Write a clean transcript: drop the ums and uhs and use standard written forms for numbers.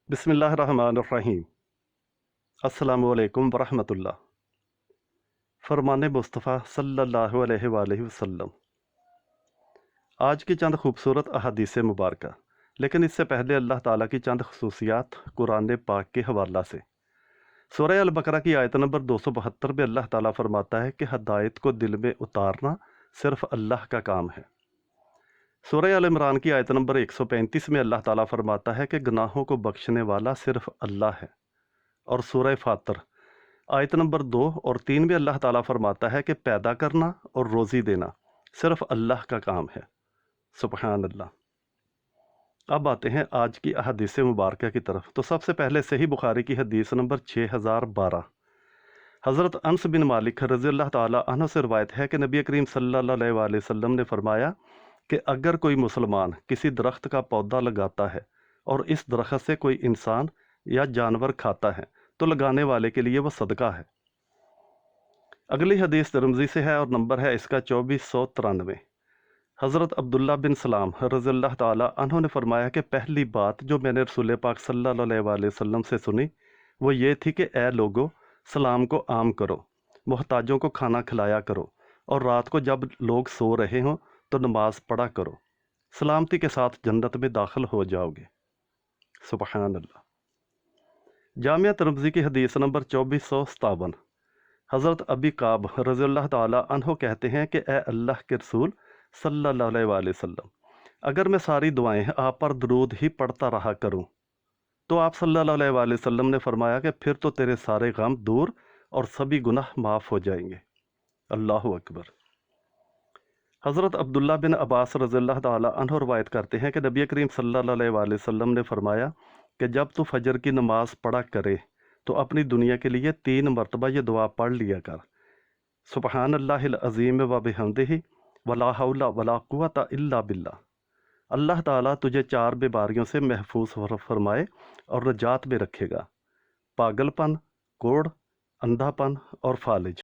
بسم اللہ الرحمن الرحیم۔ السلام علیکم ورحمۃ اللہ۔ فرمان مصطفیٰ صلی اللہ علیہ وآلہ وسلم۔ آج کی چند خوبصورت احادیث مبارکہ، لیکن اس سے پہلے اللہ تعالیٰ کی چند خصوصیات قرآن پاک کے حوالہ سے۔ سورہ البقرہ کی آیت نمبر 272 میں اللہ تعالیٰ فرماتا ہے کہ ہدایت کو دل میں اتارنا صرف اللہ کا کام ہے۔ سورہ آل عمران کی آیت نمبر 135 میں اللہ تعالیٰ فرماتا ہے کہ گناہوں کو بخشنے والا صرف اللہ ہے۔ اور سورہ فاطر آیت نمبر 2 اور 3 میں اللہ تعالیٰ فرماتا ہے کہ پیدا کرنا اور روزی دینا صرف اللہ کا کام ہے۔ سبحان اللہ۔ اب آتے ہیں آج کی احادیث مبارکہ کی طرف۔ تو سب سے پہلے صحیح بخاری کی حدیث نمبر 6012، حضرت انس بن مالک رضی اللہ تعالیٰ عنہ سے روایت ہے کہ نبی کریم صلی اللہ علیہ وآلہ وسلم نے فرمایا کہ اگر کوئی مسلمان کسی درخت کا پودا لگاتا ہے اور اس درخت سے کوئی انسان یا جانور کھاتا ہے تو لگانے والے کے لیے وہ صدقہ ہے۔ اگلی حدیث ترمذی سے ہے اور نمبر ہے اس کا 2493۔ حضرت عبداللہ بن سلام رضی اللہ تعالیٰ عنہ نے فرمایا کہ پہلی بات جو میں نے رسول پاک صلی اللہ علیہ وآلہ وسلم سے سنی وہ یہ تھی کہ اے لوگو، سلام کو عام کرو، محتاجوں کو کھانا کھلایا کرو، اور رات کو جب لوگ سو رہے ہوں تو نماز پڑھا کرو، سلامتی کے ساتھ جنت میں داخل ہو جاؤ گے۔ سبحان اللہ۔ جامعہ ترمذی کی حدیث نمبر 2457، حضرت ابی قعب رضی اللہ تعالیٰ عنہ کہتے ہیں کہ اے اللہ کے رسول صلی اللہ علیہ وآلہ وسلم، اگر میں ساری دعائیں آپ پر درود ہی پڑھتا رہا کروں تو آپ صلی اللہ علیہ وآلہ وسلم نے فرمایا کہ پھر تو تیرے سارے غم دور اور سبھی گناہ معاف ہو جائیں گے۔ اللہ اکبر۔ حضرت عبداللہ بن عباس رضی اللہ تعالیٰ عنہ روایت کرتے ہیں کہ نبی کریم صلی اللہ علیہ وآلہ وسلم نے فرمایا کہ جب تو فجر کی نماز پڑھا کرے تو اپنی دنیا کے لیے 3 مرتبہ یہ دعا پڑھ لیا کر: سبحان اللہ العظیم و بحمدہ ولا حول ولا قوۃ الا باللہ۔ اللہ تعالیٰ تجھے 4 بیماریوں سے محفوظ فرمائے اور نجات میں رکھے گا: پاگل پن، کوڑ، اندھا پن اور فالج۔